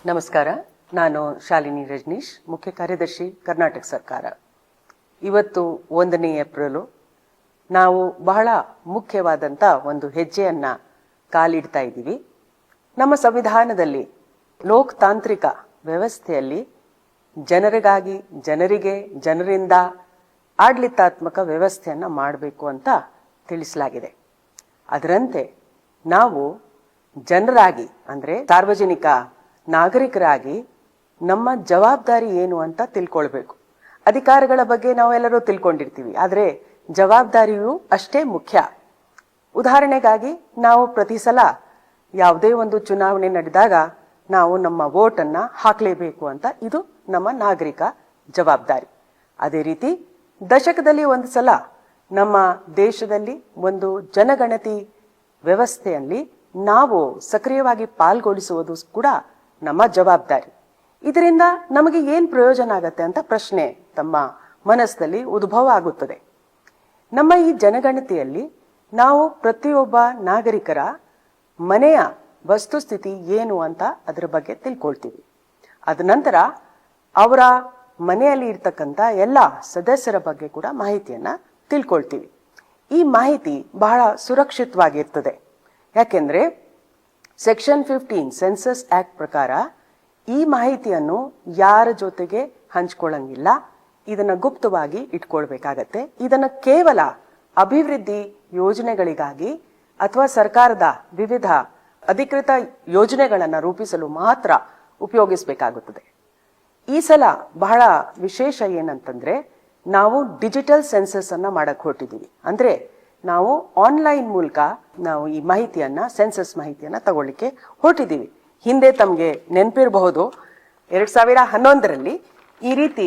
ನಮಸ್ಕಾರ. ನಾನು ಶಾಲಿನಿ ರಜನೀಶ್, ಮುಖ್ಯ ಕಾರ್ಯದರ್ಶಿ, ಕರ್ನಾಟಕ ಸರ್ಕಾರ. ಇವತ್ತು 1ನೇ ಏಪ್ರಿಲು. ನಾವು ಬಹಳ ಮುಖ್ಯವಾದಂಥ ಒಂದು ಹೆಜ್ಜೆಯನ್ನ ಕಾಲಿಡ್ತಾ ಇದ್ದೀವಿ. ನಮ್ಮ ಸಂವಿಧಾನದಲ್ಲಿ ಲೋಕತಾಂತ್ರಿಕ ವ್ಯವಸ್ಥೆಯಲ್ಲಿ ಜನರಿಗಾಗಿ, ಜನರಿಗೆ, ಜನರಿಂದ ಆಡಳಿತಾತ್ಮಕ ವ್ಯವಸ್ಥೆಯನ್ನ ಮಾಡಬೇಕು ಅಂತ ತಿಳಿಸಲಾಗಿದೆ. ಅದರಂತೆ ನಾವು ಜನರಾಗಿ, ಅಂದ್ರೆ ಸಾರ್ವಜನಿಕ ನಾಗರಿಕರಾಗಿ ನಮ್ಮ ಜವಾಬ್ದಾರಿ ಏನು ಅಂತ ತಿಳ್ಕೊಳ್ಬೇಕು. ಅಧಿಕಾರಗಳ ಬಗ್ಗೆ ನಾವೆಲ್ಲರೂ ತಿಳ್ಕೊಂಡಿರ್ತೀವಿ, ಆದರೆ ಜವಾಬ್ದಾರಿಯು ಅಷ್ಟೇ ಮುಖ್ಯ. ಉದಾಹರಣೆಗಾಗಿ ನಾವು ಪ್ರತಿ ಸಲ ಯಾವುದೇ ಒಂದು ಚುನಾವಣೆ ನಡೆದಾಗ ನಾವು ನಮ್ಮ ವೋಟನ್ನ ಹಾಕಲೇಬೇಕು ಅಂತ, ಇದು ನಮ್ಮ ನಾಗರಿಕ ಜವಾಬ್ದಾರಿ. ಅದೇ ರೀತಿ ದಶಕದಲ್ಲಿ ಒಂದು ಸಲ ನಮ್ಮ ದೇಶದಲ್ಲಿ ಒಂದು ಜನಗಣತಿ ವ್ಯವಸ್ಥೆಯಲ್ಲಿ ನಾವು ಸಕ್ರಿಯವಾಗಿ ಪಾಲ್ಗೊಳಿಸುವುದು ಕೂಡ ನಮ್ಮ ಜವಾಬ್ದಾರಿ. ಇದರಿಂದ ನಮಗೆ ಏನ್ ಪ್ರಯೋಜನ ಆಗತ್ತೆ ಅಂತ ಪ್ರಶ್ನೆ ತಮ್ಮ ಮನಸ್ಸಲ್ಲಿ ಉದ್ಭವ ಆಗುತ್ತದೆ. ನಮ್ಮ ಈ ಜನಗಣತಿಯಲ್ಲಿ ನಾವು ಪ್ರತಿಯೊಬ್ಬ ನಾಗರಿಕರ ಮನೆಯ ವಸ್ತುಸ್ಥಿತಿ ಏನು ಅಂತ ಅದರ ಬಗ್ಗೆ ತಿಳ್ಕೊಳ್ತೀವಿ. ಅದ ನಂತರ ಅವರ ಮನೆಯಲ್ಲಿ ಇರ್ತಕ್ಕಂಥ ಎಲ್ಲ ಸದಸ್ಯರ ಬಗ್ಗೆ ಕೂಡ ಮಾಹಿತಿಯನ್ನ ತಿಳ್ಕೊಳ್ತೀವಿ. ಈ ಮಾಹಿತಿ ಬಹಳ ಸುರಕ್ಷಿತವಾಗಿರ್ತದೆ. ಯಾಕೆಂದ್ರೆ ಸೆಕ್ಷನ್ 15 ಸೆನ್ಸಸ್ ಆಕ್ಟ್ ಪ್ರಕಾರ ಈ ಮಾಹಿತಿಯನ್ನು ಯಾರ ಜೊತೆಗೆ ಹಂಚ್ಕೊಳ್ಳಂಗಿಲ್ಲ. ಇದನ್ನ ಗುಪ್ತವಾಗಿ ಇಟ್ಕೊಳ್ಬೇಕಾಗತ್ತೆ. ಇದನ್ನ ಕೇವಲ ಅಭಿವೃದ್ಧಿ ಯೋಜನೆಗಳಿಗಾಗಿ ಅಥವಾ ಸರ್ಕಾರದ ವಿವಿಧ ಅಧಿಕೃತ ಯೋಜನೆಗಳನ್ನ ರೂಪಿಸಲು ಮಾತ್ರ ಉಪಯೋಗಿಸಬೇಕಾಗುತ್ತದೆ. ಈ ಸಲ ಬಹಳ ವಿಶೇಷ ಏನಂತಂದ್ರೆ, ನಾವು ಡಿಜಿಟಲ್ ಸೆನ್ಸಸ್ ಅನ್ನ ಮಾಡಕ್ ಹೊರಟಿದ್ದೀವಿ. ಅಂದ್ರೆ ನಾವು ಆನ್ಲೈನ್ ಮೂಲಕ ನಾವು ಈ ಮಾಹಿತಿಯನ್ನ, ಸೆನ್ಸಸ್ ಮಾಹಿತಿಯನ್ನ ತಗೊಳ್ಳಿಕ್ಕೆ ಹೊರಟಿದ್ದೀವಿ. ಹಿಂದೆ ತಮಗೆ ನೆನಪಿರಬಹುದು, 2011ರಲ್ಲಿ ಈ ರೀತಿ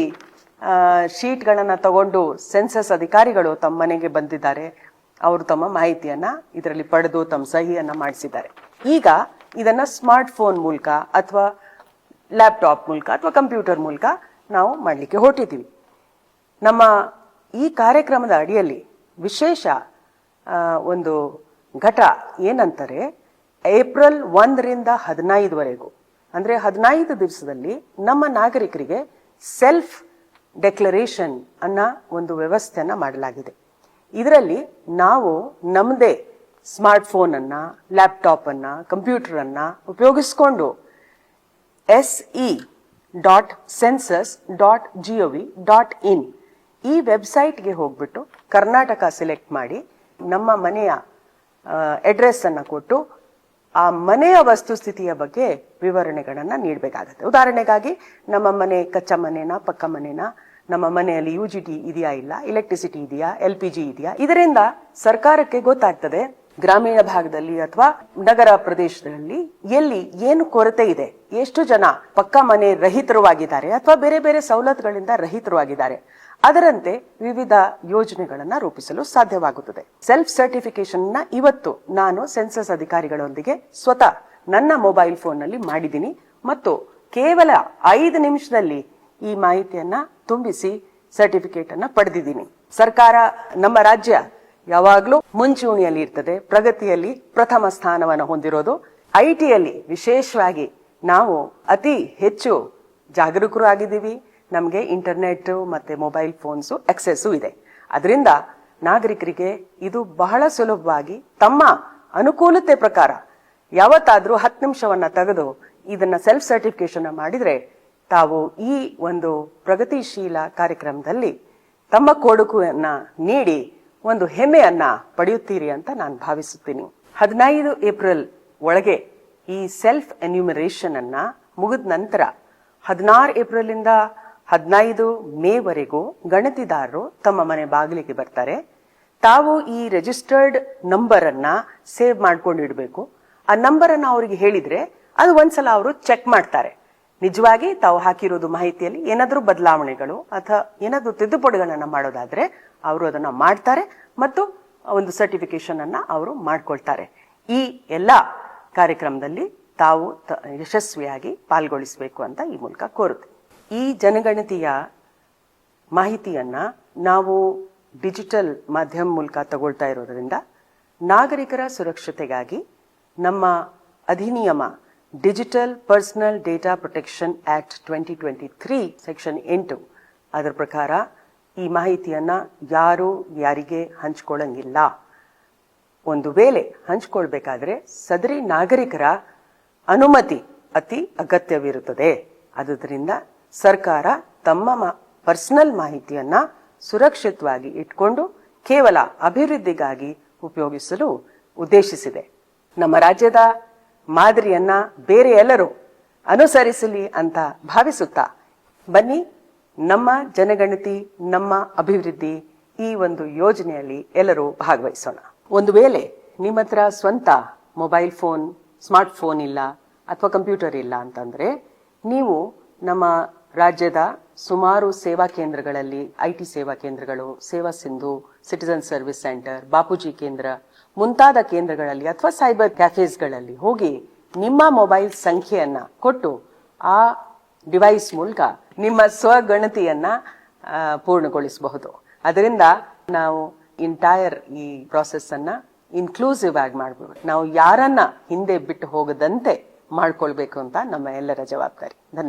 ಶೀಟ್ಗಳನ್ನ ತಗೊಂಡು ಸೆನ್ಸಸ್ ಅಧಿಕಾರಿಗಳು ತಮ್ಮ ಮನೆಗೆ ಬಂದಿದ್ದಾರೆ. ಅವರು ತಮ್ಮ ಮಾಹಿತಿಯನ್ನ ಇದರಲ್ಲಿ ಪಡೆದು ತಮ್ಮ ಸಹಿಯನ್ನ ಮಾಡಿಸಿದ್ದಾರೆ. ಈಗ ಇದನ್ನ ಸ್ಮಾರ್ಟ್ ಫೋನ್ ಮೂಲಕ ಅಥವಾ ಲ್ಯಾಪ್ಟಾಪ್ ಮೂಲಕ ಅಥವಾ ಕಂಪ್ಯೂಟರ್ ಮೂಲಕ ನಾವು ಮಾಡಲಿಕ್ಕೆ ಹೊರಟಿದ್ದೀವಿ. ನಮ್ಮ ಈ ಕಾರ್ಯಕ್ರಮದ ಅಡಿಯಲ್ಲಿ ವಿಶೇಷ ಒಂದು ಘಟ ಏನಂತಾರೆ, ಏಪ್ರಿಲ್ 1ರಿಂದ 15ವರೆಗೂ, ಅಂದ್ರೆ 15 ದಿವಸದಲ್ಲಿ ನಮ್ಮ ನಾಗರಿಕರಿಗೆ ಸೆಲ್ಫ್ ಡೆಕ್ಲರೇಷನ್ ಅನ್ನ ಒಂದು ವ್ಯವಸ್ಥೆಯನ್ನ ಮಾಡಲಾಗಿದೆ. ಇದರಲ್ಲಿ ನಾವು ನಮ್ಮದೇ ಸ್ಮಾರ್ಟ್ ಫೋನ್ ಅನ್ನ, ಲ್ಯಾಪ್ಟಾಪ್ ಅನ್ನ, ಕಂಪ್ಯೂಟರ್ ಅನ್ನ ಉಪಯೋಗಿಸಿಕೊಂಡು se.census.gov.in ಈ ವೆಬ್ಸೈಟ್ಗೆ ಹೋಗ್ಬಿಟ್ಟು ಕರ್ನಾಟಕ ಸೆಲೆಕ್ಟ್ ಮಾಡಿ ನಮ್ಮ ಮನೆಯ ಅಡ್ರೆಸ್ ಅನ್ನ ಕೊಟ್ಟು ಆ ಮನೆಯ ವಸ್ತುಸ್ಥಿತಿಯ ಬಗ್ಗೆ ವಿವರಣೆಗಳನ್ನ ನೀಡಬೇಕಾಗತ್ತೆ. ಉದಾಹರಣೆಗಾಗಿ ನಮ್ಮ ಮನೆ ಕಚ್ಚಾ ಮನೆನಾ, ಪಕ್ಕ ಮನೆನಾ, ನಮ್ಮ ಮನೆಯಲ್ಲಿ UGT ಇದೆಯಾ, ಇಲ್ಲ ಎಲೆಕ್ಟ್ರಿಸಿಟಿ ಇದೆಯಾ, LPG ಇದೆಯಾ. ಇದರಿಂದ ಸರ್ಕಾರಕ್ಕೆ ಗೊತ್ತಾಗ್ತದೆ ಗ್ರಾಮೀಣ ಭಾಗದಲ್ಲಿ ಅಥವಾ ನಗರ ಪ್ರದೇಶದಲ್ಲಿ ಎಲ್ಲಿ ಏನು ಕೊರತೆ ಇದೆ, ಎಷ್ಟು ಜನ ಪಕ್ಕಾ ಮನೆ ರಹಿತರಾಗಿದ್ದಾರೆ ಅಥವಾ ಬೇರೆ ಬೇರೆ ಸವಲತ್ತುಗಳಿಂದ ರಹಿತರಾಗಿದ್ದಾರೆ. ಅದರಂತೆ ವಿವಿಧ ಯೋಜನೆಗಳನ್ನ ರೂಪಿಸಲು ಸಾಧ್ಯವಾಗುತ್ತದೆ. ಸೆಲ್ಫ್ ಸರ್ಟಿಫಿಕೇಶನ್ ನ ಇವತ್ತು ನಾನು ಸೆನ್ಸಸ್ ಅಧಿಕಾರಿಗಳೊಂದಿಗೆ ಸ್ವತಃ ನನ್ನ ಮೊಬೈಲ್ ಫೋನ್ ನಲ್ಲಿ ಮಾಡಿದ್ದೀನಿ ಮತ್ತು ಕೇವಲ 5 ನಿಮಿಷದಲ್ಲಿ ಈ ಮಾಹಿತಿಯನ್ನ ತುಂಬಿಸಿ ಸರ್ಟಿಫಿಕೇಟ್ ಅನ್ನ ಪಡೆದಿದ್ದೀನಿ. ಸರ್ಕಾರ, ನಮ್ಮ ರಾಜ್ಯ ಯಾವಾಗ್ಲೂ ಮುಂಚೂಣಿಯಲ್ಲಿ ಇರ್ತದೆ. ಪ್ರಗತಿಯಲ್ಲಿ ಪ್ರಥಮ ಸ್ಥಾನವನ್ನು ಹೊಂದಿರೋದು. IT-ಯಲ್ಲಿ ವಿಶೇಷವಾಗಿ ನಾವು ಅತಿ ಹೆಚ್ಚು ಜಾಗರೂಕರು ಆಗಿದ್ದೀವಿ. ನಮಗೆ ಇಂಟರ್ನೆಟ್ ಮತ್ತೆ ಮೊಬೈಲ್ ಫೋನ್ಸ್ ಆಕ್ಸೆಸ್ ಇದೆ. ಅದರಿಂದ ನಾಗರಿಕರಿಗೆ ಇದು ಬಹಳ ಸುಲಭವಾಗಿ ತಮ್ಮ ಅನುಕೂಲತೆ ಪ್ರಕಾರ ಯಾವತ್ತಾದ್ರೂ 10 ನಿಮಿಷವನ್ನ ತೆಗೆದು ಇದನ್ನ ಸೆಲ್ಫ್ ಸರ್ಟಿಫಿಕೇಶನ್ ಮಾಡಿದ್ರೆ ತಾವು ಈ ಒಂದು ಪ್ರಗತಿಶೀಲ ಕಾರ್ಯಕ್ರಮದಲ್ಲಿ ತಮ್ಮ ಕೊಡುಗೆಯನ್ನ ನೀಡಿ ಒಂದು ಹೆಮ್ಮೆಯನ್ನ ಪಡೆಯುತ್ತೀರಿ ಅಂತ ನಾನು ಭಾವಿಸುತ್ತೀನಿ. 15 ಏಪ್ರಿಲ್ ಒಳಗೆ ಈ ಸೆಲ್ಫ್ ಎನ್ಯೂಮರೇಷನ್ ಅನ್ನ ಮುಗಿದ ನಂತರ 16 ಏಪ್ರಿಲ್ ಇಂದ 15 ಮೇವರೆಗೂ ಗಣತಿದಾರರು ತಮ್ಮ ಮನೆ ಬಾಗಿಲಿಗೆ ಬರ್ತಾರೆ. ತಾವು ಈ ರಿಜಿಸ್ಟರ್ಡ್ ನಂಬರ್ ಅನ್ನ ಸೇವ್ ಮಾಡ್ಕೊಂಡಿಡ್ಬೇಕು. ಆ ನಂಬರ್ ಅನ್ನ ಅವರಿಗೆ ಹೇಳಿದ್ರೆ ಅದು ಒಂದ್ಸಲ ಅವರು ಚೆಕ್ ಮಾಡ್ತಾರೆ. ನಿಜವಾಗಿ ತಾವು ಹಾಕಿರೋದು ಮಾಹಿತಿಯಲ್ಲಿ ಏನಾದ್ರೂ ಬದಲಾವಣೆಗಳು ಅಥವಾ ಏನಾದ್ರೂ ತಿದ್ದುಪಡಿಗಳನ್ನ ಮಾಡೋದಾದ್ರೆ ಅವರು ಅದನ್ನ ಮಾಡ್ತಾರೆ ಮತ್ತು ಒಂದು ಸರ್ಟಿಫಿಕೇಶನ್ ಅನ್ನ ಅವರು ಮಾಡ್ಕೊಳ್ತಾರೆ. ಈ ಎಲ್ಲಾ ಕಾರ್ಯಕ್ರಮದಲ್ಲಿ ತಾವು ಯಶಸ್ವಿಯಾಗಿ ಪಾಲ್ಗೊಳಿಸಬೇಕು ಅಂತ ಈ ಮೂಲಕ ಕೋರುತ್ತೆ. ಈ ಜನಗಣತಿಯ ಮಾಹಿತಿಯನ್ನ ನಾವು ಡಿಜಿಟಲ್ ಮಾಧ್ಯಮ ಮೂಲಕ ತಗೊಳ್ತಾ ಇರೋದ್ರಿಂದ ನಾಗರಿಕರ ಸುರಕ್ಷತೆಗಾಗಿ ನಮ್ಮ ಅಧಿನಿಯಮ digital personal data protection act 2023 section 8 ಅದರ ಪ್ರಕಾರ ಈ ಮಾಹಿತಿಯನ್ನ ಯಾರು ಯಾರಿಗೆ ಹಂಚಿಕೊಳ್ಳಂಗಿಲ್ಲ. ಒಂದು ವೇಳೆ ಹಂಚಿಕೊಳ್ಬೇಕಾದ್ರೆ ಸದರಿ ನಾಗರಿಕರ ಅನುಮತಿ ಅತಿ ಅಗತ್ಯವಿರುತ್ತದೆ. ಆದುದರಿಂದ ಸರ್ಕಾರ ತಮ್ಮ ಪರ್ಸನಲ್ ಮಾಹಿತಿಯನ್ನ ಸುರಕ್ಷಿತವಾಗಿ ಇಟ್ಕೊಂಡು ಕೇವಲ ಅಭಿವೃದ್ಧಿಗಾಗಿ ಉಪಯೋಗಿಸಲು ಉದ್ದೇಶಿಸಿದೆ. ನಮ್ಮ ರಾಜ್ಯದ ಮಾದರಿಯನ್ನ ಬೇರೆ ಎಲ್ಲರೂ ಅನುಸರಿಸಲಿ ಅಂತ ಭಾವಿಸುತ್ತಾ ಬನ್ನಿ, ನಮ್ಮ ಜನಗಣತಿ ನಮ್ಮ ಅಭಿವೃದ್ಧಿ ಈ ಒಂದು ಯೋಜನೆಯಲ್ಲಿ ಎಲ್ಲರೂ ಭಾಗವಹಿಸೋಣ. ಒಂದು ವೇಳೆ ನಿಮ್ಮ ಹತ್ರ ಸ್ವಂತ ಮೊಬೈಲ್ ಫೋನ್, ಸ್ಮಾರ್ಟ್ ಫೋನ್ ಇಲ್ಲ ಅಥವಾ ಕಂಪ್ಯೂಟರ್ ಇಲ್ಲ ಅಂತಂದ್ರೆ ನೀವು ನಮ್ಮ ರಾಜ್ಯದ ಸುಮಾರು ಸೇವಾ ಕೇಂದ್ರಗಳಲ್ಲಿ, IT ಸೇವಾ ಕೇಂದ್ರಗಳು, ಸೇವಾ Sindhu, citizen service centre, Bapuji ಕೇಂದ್ರ ಮುಂತಾದ ಕೇಂದ್ರಗಳಲ್ಲಿ ಅಥವಾ ಸೈಬರ್ ಕ್ಯಾಫೇಸ್ಗಳಲ್ಲಿ ಹೋಗಿ ನಿಮ್ಮ ಮೊಬೈಲ್ ಸಂಖ್ಯೆಯನ್ನ ಕೊಟ್ಟು ಆ ಡಿವೈಸ್ ಮೂಲಕ ನಿಮ್ಮ ಸ್ವಗಣತಿಯನ್ನ ಪೂರ್ಣಗೊಳಿಸಬಹುದು. ಅದರಿಂದ ನಾವು ಎಂಟೈರ್ ಈ ಪ್ರಾಸೆಸ್ ಅನ್ನ ಇನ್ಕ್ಲೂಸಿವ್ ಆಗಿ ಮಾಡಬಹುದು. ನಾವು ಯಾರನ್ನ ಹಿಂದೆ ಬಿಟ್ಟು ಹೋಗದಂತೆ ಮಾಡ್ಕೊಳ್ಬೇಕು ಅಂತ ನಮ್ಮ ಎಲ್ಲರ ಜವಾಬ್ದಾರಿ. ಧನ್ಯವಾದ.